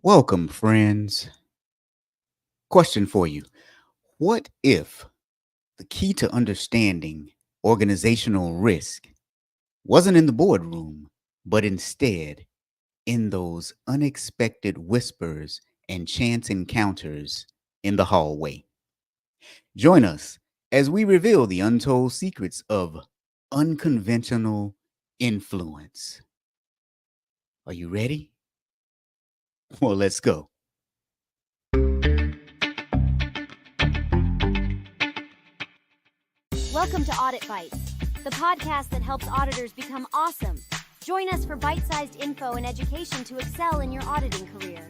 Welcome, friends. Question for you. What if the key to understanding organizational risk wasn't in the boardroom, but instead in those unexpected whispers and chance encounters in the hallway? Join us as we reveal the untold secrets of unconventional influence. Are you ready? Well, let's go. Welcome to Audit Bites, the podcast that helps auditors become awesome. Join us for bite-sized info and education to excel in your auditing career.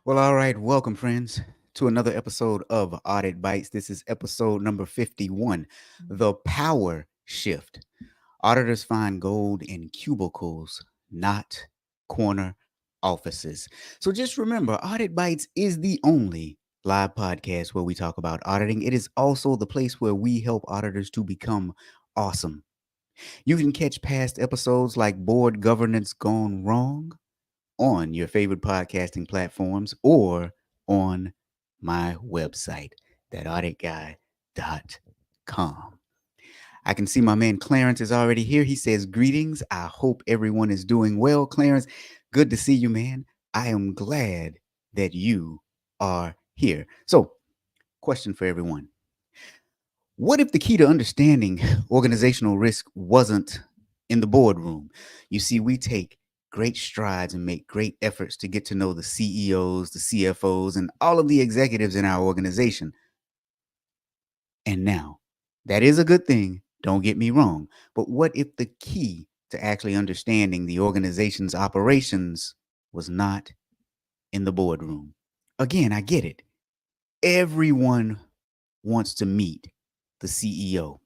Well, all right. Welcome, friends, to another episode of Audit Bites. This is episode number 51, The Power Shift. Auditors find gold in cubicles, not corner offices. So just remember, Audit Bites is the only live podcast where we talk about auditing. It is also the place where we help auditors to become awesome. You can catch past episodes like Board Governance Gone Wrong on your favorite podcasting platforms or on my website, thatauditguy.com. I can see my man Clarence is already here. He says, Greetings. I hope everyone is doing well. Clarence, good to see you, man. I am glad that you are here. So, question for everyone. What if the key to understanding organizational risk wasn't in the boardroom? You see, we take great strides and make great efforts to get to know the CEOs, the CFOs, and all of the executives in our organization. And now, that is a good thing, don't get me wrong. But what if the key to actually understanding the organization's operations was not in the boardroom? Again, I get it. Everyone wants to meet the CEO.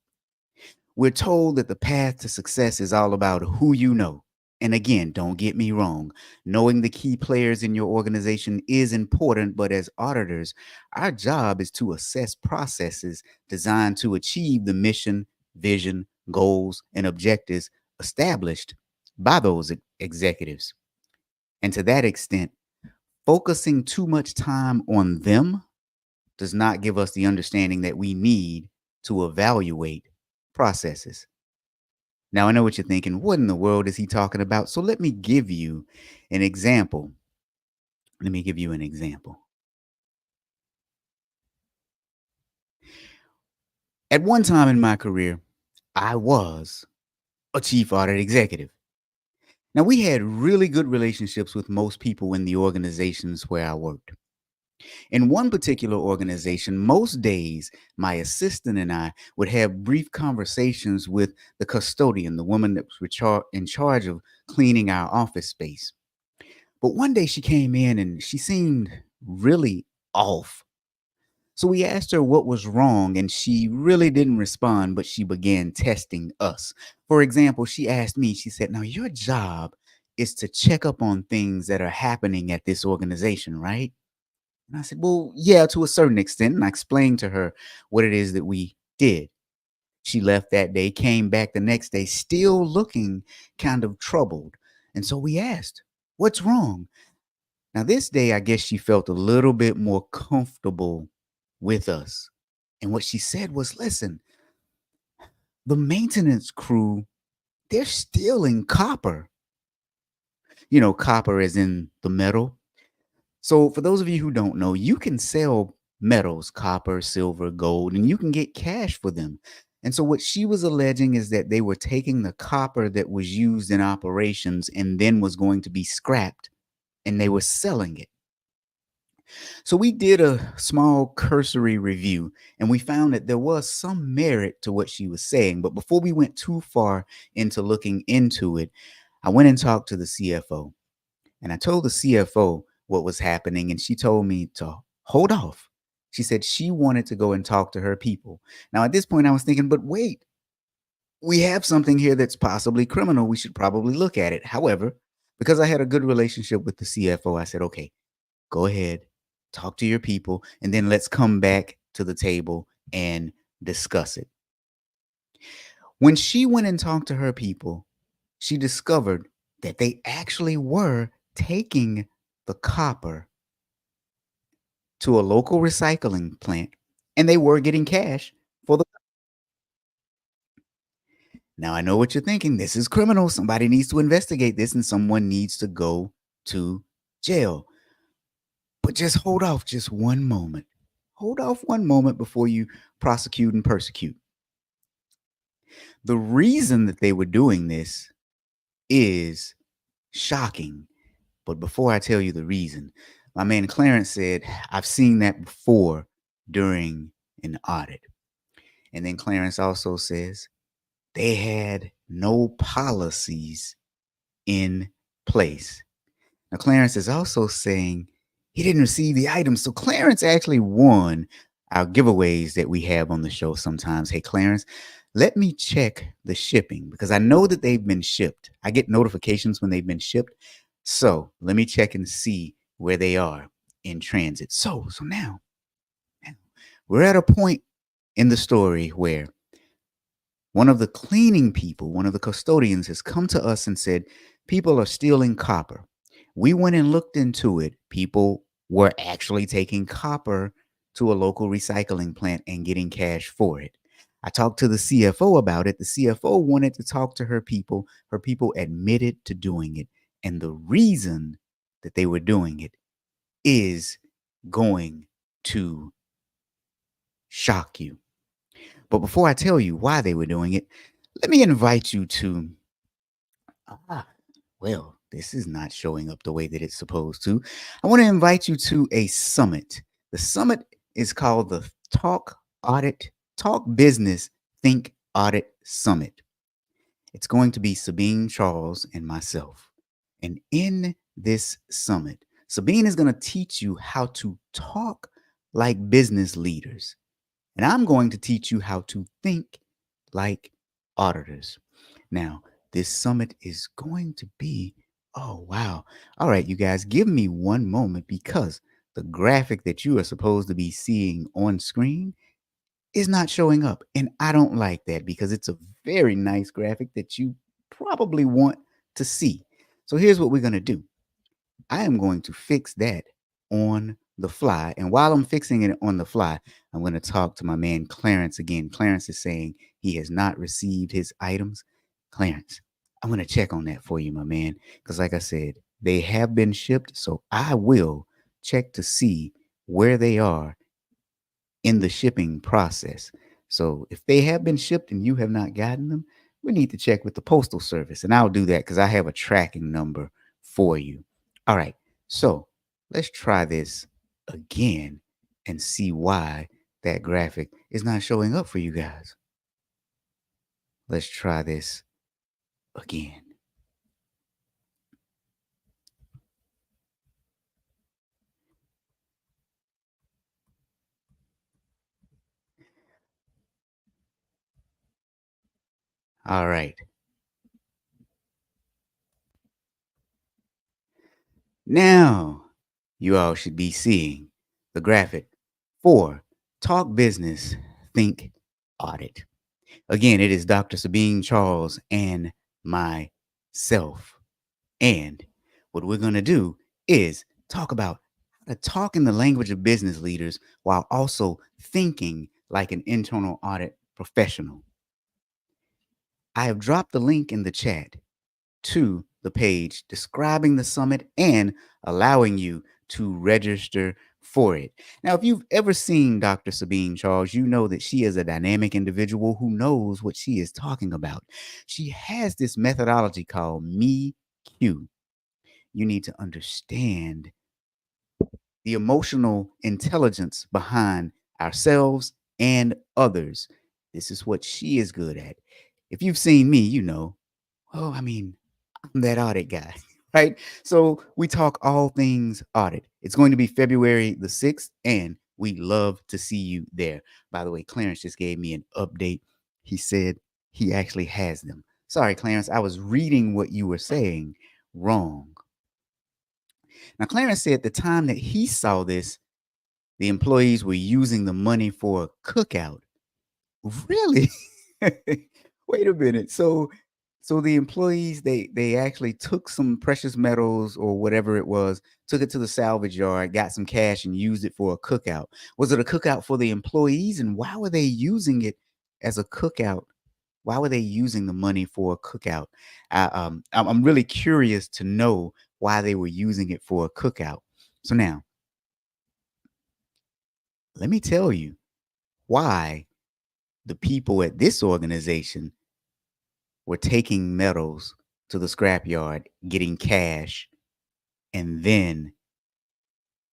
We're told that the path to success is all about who you know. And again, don't get me wrong, knowing the key players in your organization is important, but as auditors, our job is to assess processes designed to achieve the mission, vision, goals, and objectives established by those executives. And to that extent, focusing too much time on them does not give us the understanding that we need to evaluate processes. Now, I know what you're thinking. What in the world is he talking about? So let me give you an example. Let me give you an example. At one time in my career, I was a chief audit executive. Now, we had really good relationships with most people in the organizations where I worked. In one particular organization, most days, my assistant and I would have brief conversations with the custodian, the woman that was in charge of cleaning our office space. But one day she came in and she seemed really off. So we asked her what was wrong, and she really didn't respond, but she began testing us. For example, she asked me, she said, Now, your job is to check up on things that are happening at this organization, right? And I said, Well, yeah, to a certain extent. And I explained to her what it is that we did. She left that day, came back the next day, still looking kind of troubled. And so we asked, What's wrong? Now, this day, I guess she felt a little bit more comfortable with us. And what she said was, Listen, the maintenance crew, they're stealing copper. You know, copper is in the metal. So, for those of you who don't know, you can sell metals, copper, silver, gold, and you can get cash for them. And so, what she was alleging is that they were taking the copper that was used in operations and then was going to be scrapped, and they were selling it. So we did a small cursory review and we found that there was some merit to what she was saying. But before we went too far into looking into it, I went and talked to the CFO and I told the CFO what was happening. And she told me to hold off. She said she wanted to go and talk to her people. Now, at this point, I was thinking, but wait, we have something here that's possibly criminal. We should probably look at it. However, because I had a good relationship with the CFO, I said, okay, go ahead, talk to your people, and then let's come back to the table and discuss it. When she went and talked to her people, she discovered that they actually were taking the copper to a local recycling plant and they were getting cash for the. Now I know what you're thinking. This is criminal. Somebody needs to investigate this and someone needs to go to jail. But just hold off just one moment. Hold off one moment before you prosecute and persecute. The reason that they were doing this is shocking. But before I tell you the reason, my man Clarence said, I've seen that before during an audit. And then Clarence also says they had no policies in place. Now, Clarence is also saying he didn't receive the items. So Clarence actually won our giveaways that we have on the show sometimes. Hey, Clarence, let me check the shipping because I know that they've been shipped. I get notifications when they've been shipped. So let me check and see where they are in transit. So now we're at a point in the story where one of the cleaning people, one of the custodians, has come to us and said, people are stealing copper. We went and looked into it. People were actually taking copper to a local recycling plant and getting cash for it. I talked to the CFO about it. The CFO wanted to talk to her people. Her people admitted to doing it. And the reason that they were doing it is going to shock you. But before I tell you why they were doing it, let me invite you to. Ah, well, this is not showing up the way that it's supposed to. I want to invite you to a summit. The summit is called the Talk Business Think Audit Summit. It's going to be Sabine Charles and myself. And in this summit, Sabine is going to teach you how to talk like business leaders. And I'm going to teach you how to think like auditors. Now, this summit is going to be, oh, wow. All right, you guys, give me one moment because the graphic that you are supposed to be seeing on screen is not showing up. And I don't like that because it's a very nice graphic that you probably want to see. So here's what we're going to do. I am going to fix that on the fly. And while I'm fixing it on the fly, I'm going to talk to my man Clarence again. Clarence is saying he has not received his items. Clarence, I'm going to check on that for you, my man. Because, like I said, they have been shipped. So I will check to see where they are in the shipping process. So if they have been shipped and you have not gotten them, we need to check with the postal service. And I'll do that because I have a tracking number for you. All right. So let's try this again and see why that graphic is not showing up for you guys. Let's try this again. All right. Now you all should be seeing the graphic for Talk Business, Think Audit. Again, it is Dr. Sabine Charles and myself. And what we're going to do is talk about how to talk in the language of business leaders while also thinking like an internal audit professional. I have dropped the link in the chat to the page describing the summit and allowing you to register for it. Now, if you've ever seen Dr. Sabine Charles, you know that she is a dynamic individual who knows what she is talking about. She has this methodology called Me Q. You need to understand the emotional intelligence behind ourselves and others. This is what she is good at. If you've seen me, you know, oh, I mean, I'm that audit guy, right? So we talk all things audit. It's going to be February the 6th, and we love to see you there. By the way, Clarence just gave me an update. He said he actually has them. Sorry, Clarence, I was reading what you were saying wrong. Now, Clarence said the time that he saw this, the employees were using the money for a cookout. Really? Wait a minute. So the employees they actually took some precious metals or whatever it was, took it to the salvage yard, got some cash and used it for a cookout. Was it a cookout for the employees, and why were they using it as a cookout? Why were they using the money for a cookout? I'm really curious to know why they were using it for a cookout. So now, let me tell you why the people at this organization were taking metals to the scrapyard, getting cash, and then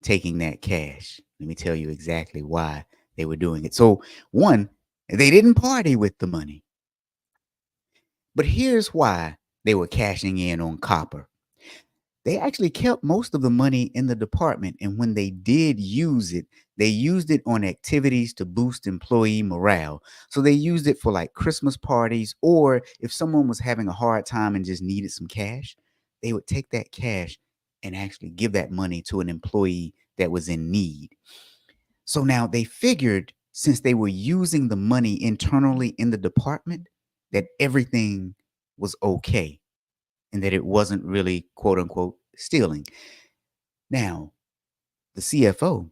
taking that cash. Let me tell you exactly why they were doing it. So, one, they didn't party with the money, but here's why they were cashing in on copper. They actually kept most of the money in the department. And when they did use it, they used it on activities to boost employee morale. So they used it for like Christmas parties, or if someone was having a hard time and just needed some cash, they would take that cash and actually give that money to an employee that was in need. So now they figured since they were using the money internally in the department, that everything was okay and that it wasn't really quote unquote stealing. Now, the CFO,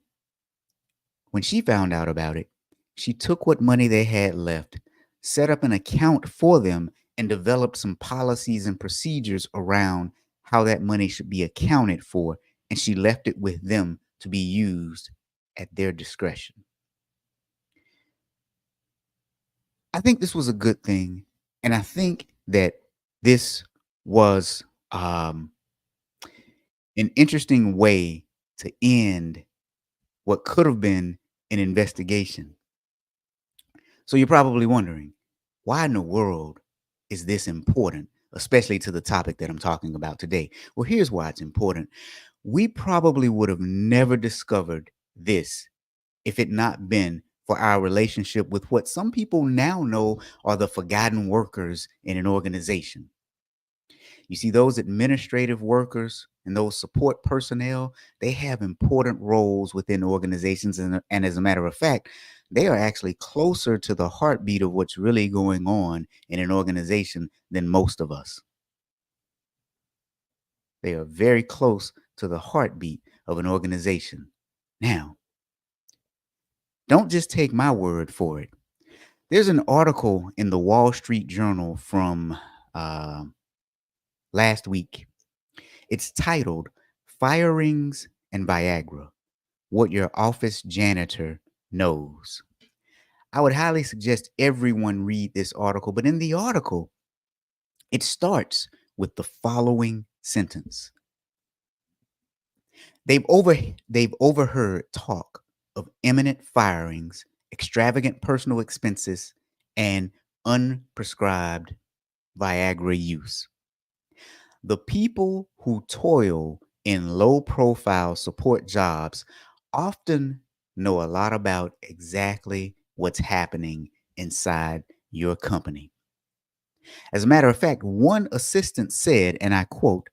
when she found out about it, she took what money they had left, set up an account for them, and developed some policies and procedures around how that money should be accounted for. And she left it with them to be used at their discretion. I think this was a good thing. And I think that this was an interesting way to end what could have been an investigation. So you're probably wondering, why in the world is this important, especially to the topic that I'm talking about today? Well, here's why it's important. We probably would have never discovered this if it not been for our relationship with what some people now know are the forgotten workers in an organization. You see, those administrative workers and those support personnel, they have important roles within organizations. And as a matter of fact, they are actually closer to the heartbeat of what's really going on in an organization than most of us. They are very close to the heartbeat of an organization. Now, don't just take my word for it. There's an article in the Wall Street Journal from uh, last week. It's titled Firings and Viagra, What Your Office Janitor Knows. I would highly suggest everyone read this article, but in the article, it starts with the following sentence. They've over they've overheard talk of imminent firings, extravagant personal expenses, and unprescribed Viagra use. The people who toil in low profile support jobs often know a lot about exactly what's happening inside your company. As a matter of fact, one assistant said, and I quote,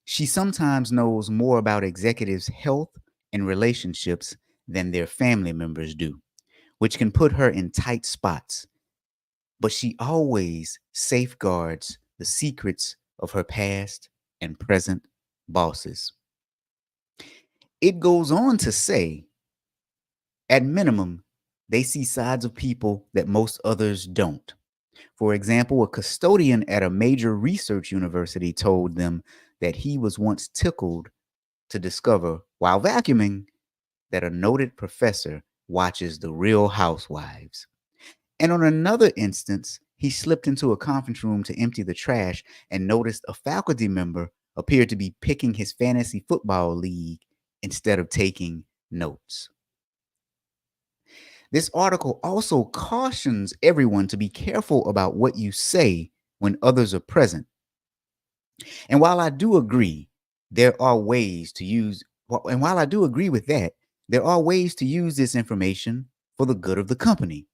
she sometimes knows more about executives' health and relationships than their family members do, which can put her in tight spots. But she always safeguards the secrets of her past and present bosses. It goes on to say, at minimum, they see sides of people that most others don't. For example, a custodian at a major research university told them that he was once tickled to discover, while vacuuming, that a noted professor watches The Real Housewives. And on another instance, he slipped into a conference room to empty the trash and noticed a faculty member appeared to be picking his fantasy football league instead of taking notes. This article also cautions everyone to be careful about what you say when others are present. And while I do agree, there are ways to use, and while I do agree with that, there are ways to use this information for the good of the company.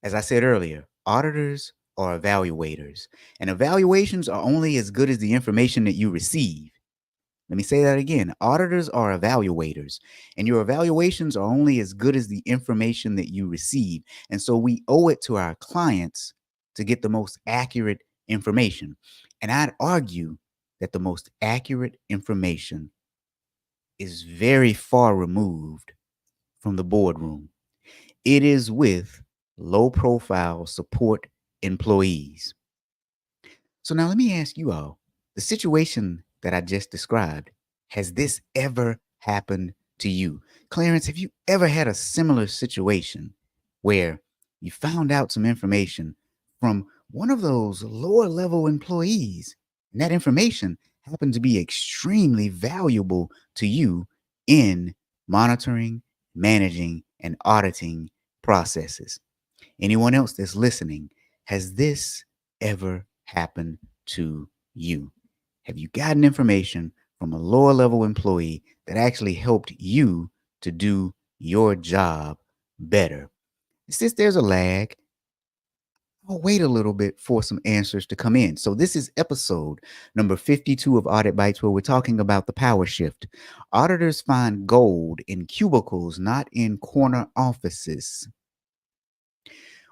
As I said earlier, auditors are evaluators, and evaluations are only as good as the information that you receive. Let me say that again. Auditors are evaluators, and your evaluations are only as good as the information that you receive. And so we owe it to our clients to get the most accurate information. And I'd argue that the most accurate information is very far removed from the boardroom. It is with low profile support employees. So now let me ask you all, the situation that I just described, has this ever happened to you? Clarence, have you ever had a similar situation where you found out some information from one of those lower level employees, and that information happened to be extremely valuable to you in monitoring, managing, and auditing processes? Anyone else that's listening, has this ever happened to you? Have you gotten information from a lower level employee that actually helped you to do your job better? Since there's a lag, I'll wait a little bit for some answers to come in. So, this is episode number 52 of Audit Bites, where we're talking about the power shift. Auditors find gold in cubicles, not in corner offices.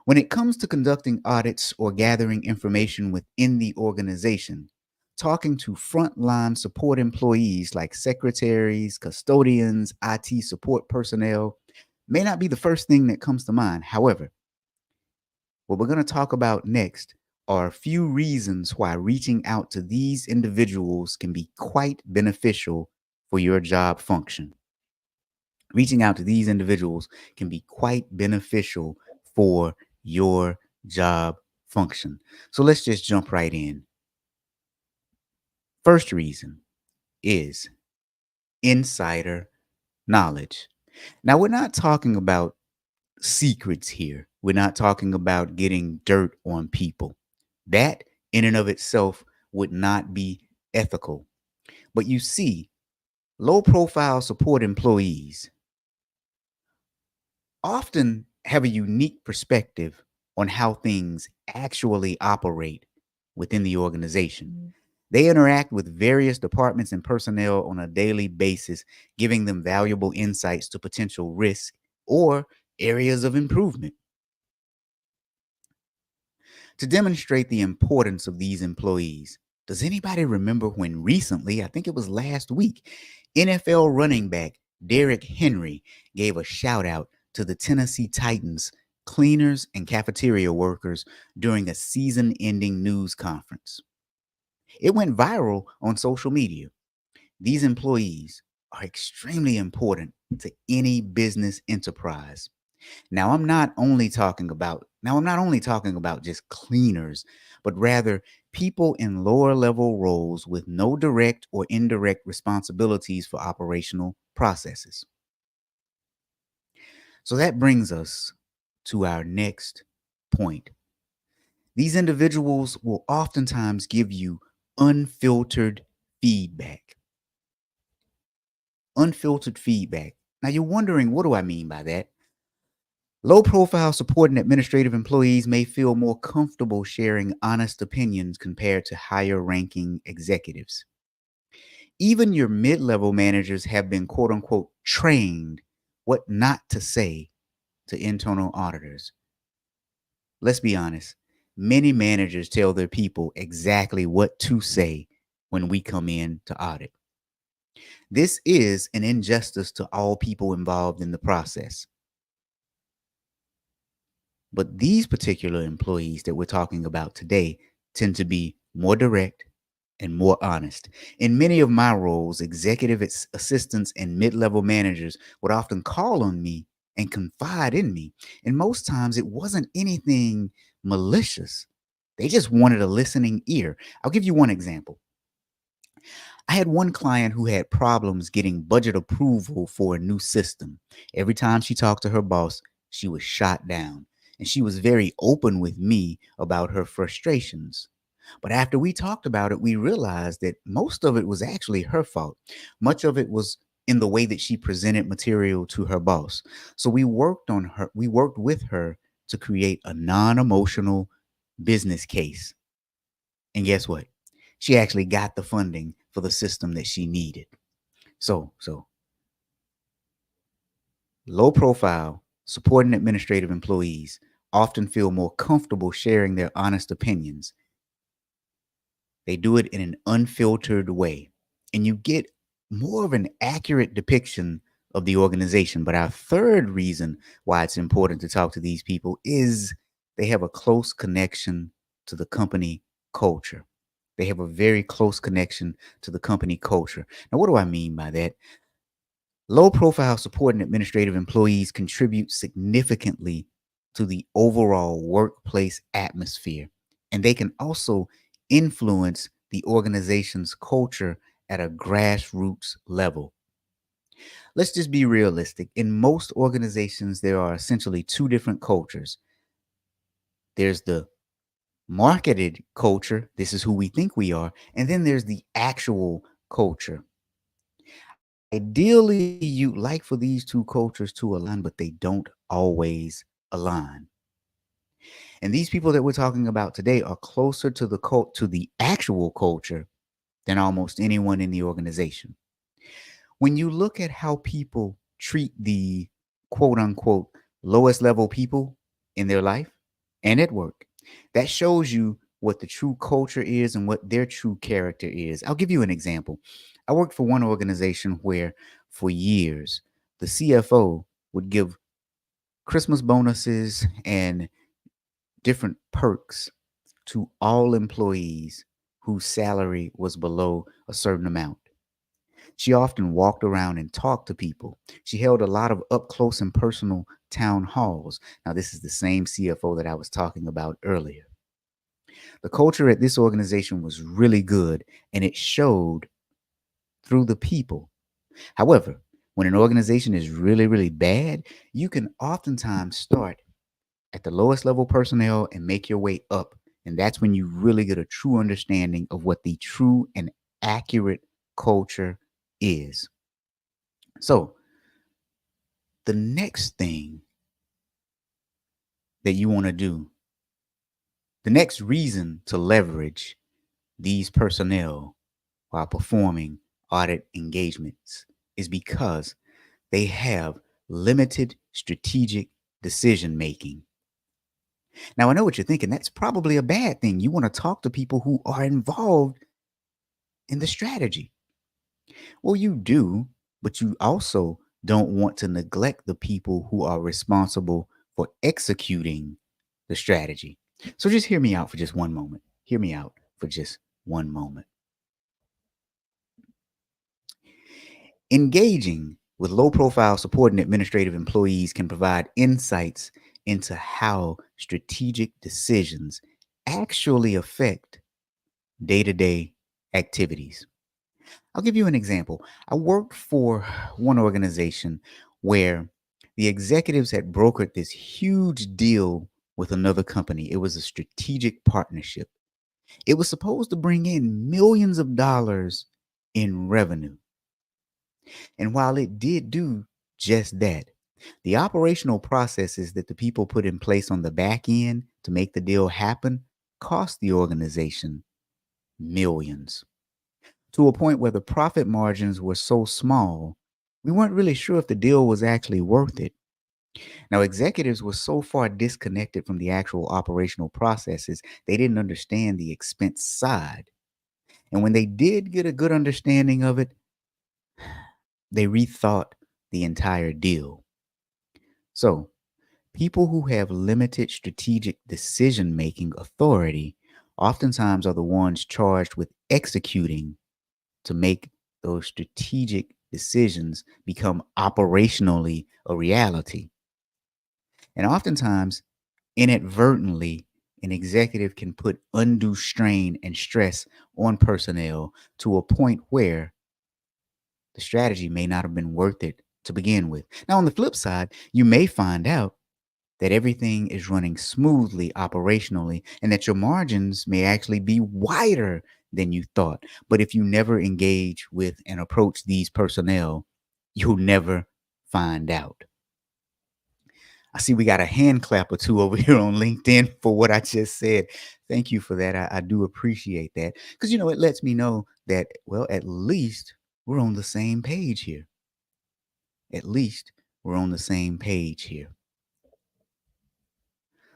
When it comes to conducting audits or gathering information within the organization, talking to frontline support employees like secretaries, custodians, IT support personnel may not be the first thing that comes to mind. However, what we're going to talk about next are a few reasons why reaching out to these individuals can be quite beneficial for your job function. Reaching out to these individuals can be quite beneficial for your job function. So let's just jump right in. First reason is insider knowledge. Now, we're not talking about secrets here. We're not talking about getting dirt on people. That, in and of itself, would not be ethical. But you see, low profile support employees often have a unique perspective on how things actually operate within the organization. They interact with various departments and personnel on a daily basis, giving them valuable insights to potential risk or areas of improvement. To demonstrate the importance of these employees, does anybody remember when recently, I think it was last week, NFL running back Derrick Henry gave a shout out to the Tennessee Titans cleaners and cafeteria workers during a season ending news conference? It went viral on social media. These employees are extremely important to any business enterprise. I'm not only talking about just cleaners, but rather people in lower level roles with no direct or indirect responsibilities for operational processes. So that brings us to our next point. These individuals will oftentimes give you unfiltered feedback. Unfiltered feedback. Now you're wondering, what do I mean by that? Low profile support and administrative employees may feel more comfortable sharing honest opinions compared to higher ranking executives. Even your mid level managers have been quote unquote trained what not to say to internal auditors. Let's be honest, many managers tell their people exactly what to say when we come in to audit. This is an injustice to all people involved in the process. But these particular employees that we're talking about today tend to be more direct and more honest. In many of my roles, executive assistants and mid level managers would often call on me and confide in me. And most times it wasn't anything malicious, they just wanted a listening ear. I'll give you one example. I had one client who had problems getting budget approval for a new system. Every time she talked to her boss, she was shot down. And she was very open with me about her frustrations. But after we talked about it, we realized that most of it was actually her fault. Much of it was in the way that she presented material to her boss. So we worked with her to create a non-emotional business case. And guess what? She actually got the funding for the system that she needed. So low profile, supporting administrative employees often feel more comfortable sharing their honest opinions. They do it in an unfiltered way, and you get more of an accurate depiction of the organization. But our third reason why it's important to talk to these people is they have a close connection to the company culture. They have a very close connection to the company culture. Now, what do I mean by that? Low profile support and administrative employees contribute significantly to the overall workplace atmosphere, and they can also influence the organization's culture at a grassroots level. Let's just be realistic. In most organizations, there are essentially two different cultures. There's the marketed culture, this is who we think we are, and then there's the actual culture. Ideally, you'd like for these two cultures to align, but they don't always align. And these people that we're talking about today are closer to the actual culture than almost anyone in the organization. When you look at how people treat the quote unquote lowest level people in their life and at work, that shows you what the true culture is and what their true character is. I'll give you an example. I worked for one organization where for years the CFO would give Christmas bonuses and different perks to all employees whose salary was below a certain amount. She often walked around and talked to people. She held a lot of up close and personal town halls. Now, this is the same CFO that I was talking about earlier. The culture at this organization was really good, and it showed through the people. However, when an organization is really, really bad, you can oftentimes start at the lowest level personnel and make your way up. And that's when you really get a true understanding of what the true and accurate culture is. So, the next thing that you want to do, the next reason to leverage these personnel while performing audit engagements is because they have limited strategic decision making. Now, I know what you're thinking. That's probably a bad thing. You want to talk to people who are involved in the strategy. Well, you do, but you also don't want to neglect the people who are responsible for executing the strategy. So just hear me out for just one moment. Hear me out for just one moment. Engaging with low profile support and administrative employees can provide insights into how strategic decisions actually affect day to day activities. I'll give you an example. I worked for one organization where the executives had brokered this huge deal with another company. It was a strategic partnership. It was supposed to bring in millions of dollars in revenue. And while it did do just that, the operational processes that the people put in place on the back end to make the deal happen cost the organization millions, to a point where the profit margins were so small, we weren't really sure if the deal was actually worth it. Now, executives were so far disconnected from the actual operational processes, they didn't understand the expense side. And when they did get a good understanding of it, they rethought the entire deal. So, people who have limited strategic decision making authority oftentimes are the ones charged with executing to make those strategic decisions become operationally a reality. And oftentimes, inadvertently, an executive can put undue strain and stress on personnel to a point where the strategy may not have been worth it to begin with. Now, on the flip side, you may find out that everything is running smoothly operationally and that your margins may actually be wider than you thought. But if you never engage with and approach these personnel, you'll never find out. I see we got a hand clap or two over here on LinkedIn for what I just said. Thank you for that. I do appreciate that because, it lets me know that, well, at least we're on the same page here. At least we're on the same page here.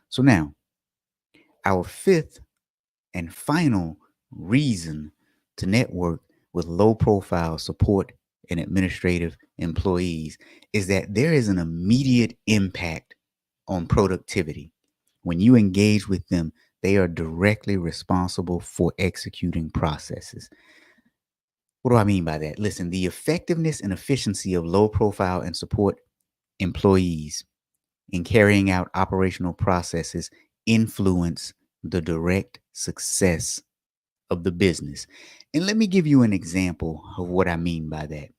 So now, our fifth and final reason to network with low profile support and administrative employees is that there is an immediate impact on productivity. When you engage with them, they are directly responsible for executing processes. What do I mean by that? Listen, the effectiveness and efficiency of low profile and support employees in carrying out operational processes influence the direct success of the business. And let me give you an example of what I mean by that.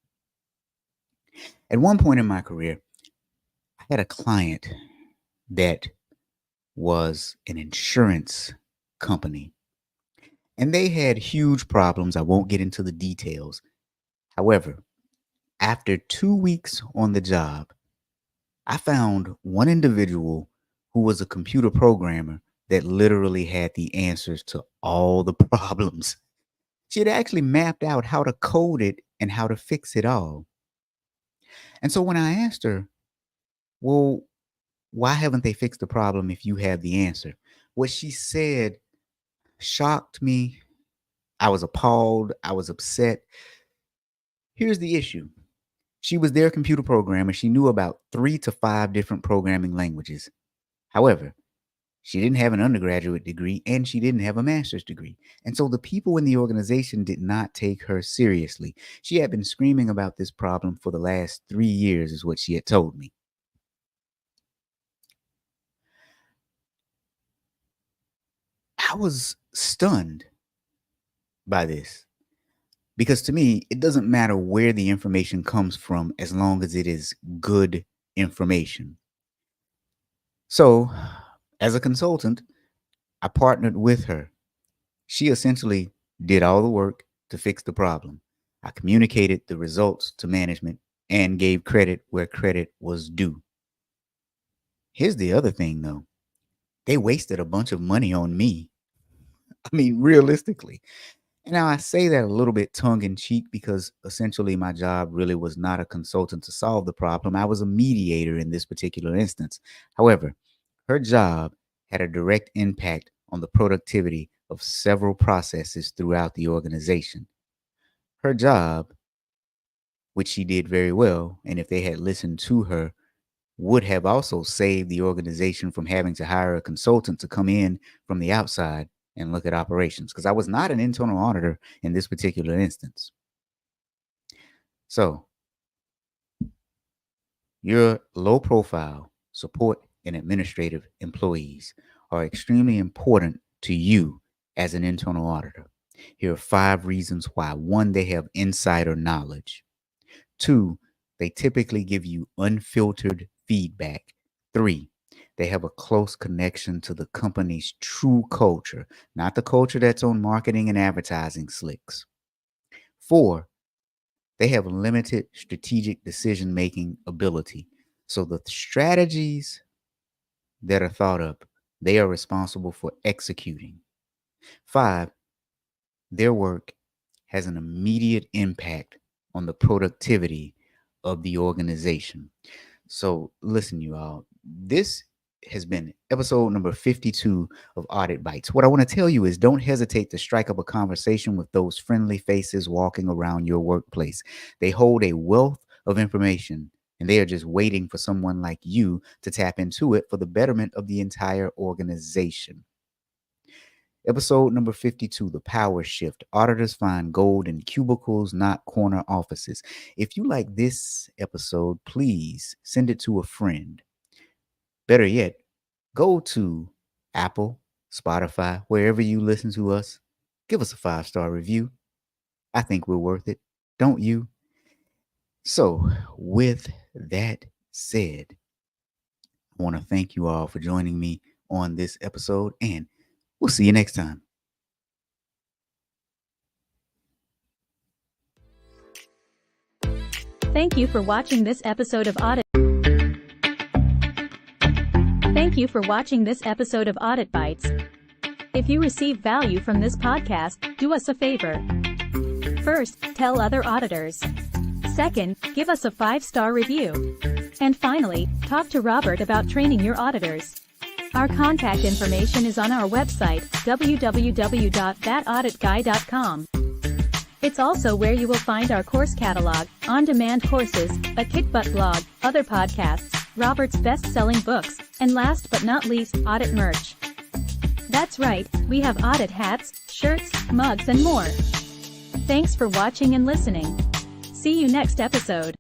At one point in my career, I had a client that was an insurance company, and they had huge problems. I won't get into the details. However, after 2 weeks on the job, I found one individual who was a computer programmer that literally had the answers to all the problems. She had actually mapped out how to code it and how to fix it all. And so when I asked her, well, why haven't they fixed the problem if you have the answer? What she said shocked me. I was appalled. I was upset. Here's the issue. She was their computer programmer. She knew about 3 to 5 different programming languages. However, she didn't have an undergraduate degree and she didn't have a master's degree. And so the people in the organization did not take her seriously. She had been screaming about this problem for the last 3 years, is what she had told me. I was stunned by this because to me, it doesn't matter where the information comes from as long as it is good information. So, as a consultant, I partnered with her. She essentially did all the work to fix the problem. I communicated the results to management and gave credit where credit was due. Here's the other thing, though. They wasted a bunch of money on me. I mean, realistically. Now, I say that a little bit tongue in cheek because essentially my job really was not a consultant to solve the problem. I was a mediator in this particular instance. However, her job had a direct impact on the productivity of several processes throughout the organization. Her job, which she did very well, and if they had listened to her, would have also saved the organization from having to hire a consultant to come in from the outside and look at operations, because I was not an internal auditor in this particular instance. So, your low profile support and administrative employees are extremely important to you as an internal auditor. Here are 5 reasons why. 1, they have insider knowledge. 2, they typically give you unfiltered feedback. 3, they have a close connection to the company's true culture, not the culture that's on marketing and advertising slicks. 4, they have limited strategic decision-making ability. So the strategies that are thought up, they are responsible for executing. 5, their work has an immediate impact on the productivity of the organization. So listen, you all, this has been episode number 52 of Audit Bites. What I want to tell you is don't hesitate to strike up a conversation with those friendly faces walking around your workplace. They hold a wealth of information and they are just waiting for someone like you to tap into it for the betterment of the entire organization. Episode number 52, The Power Shift. Auditors find gold in cubicles, not corner offices. If you like this episode, please send it to a friend. Better yet, go to Apple, Spotify, wherever you listen to us. Give us a 5-star review. I think we're worth it. Don't you? So, with that said, I want to thank you all for joining me on this episode, and we'll see you next time. Thank you for watching this episode of Audit. Thank you for watching this episode of Audit Bites. If you receive value from this podcast, do us a favor. First, tell other auditors. Second, give us a 5-star review. And finally, talk to Robert about training your auditors. Our contact information is on our website, www.thatauditguy.com. It's also where you will find our course catalog, on-demand courses, a kick butt blog, other podcasts, Robert's best-selling books, and last but not least, audit merch. That's right, we have audit hats, shirts, mugs and more. Thanks for watching and listening. See you next episode.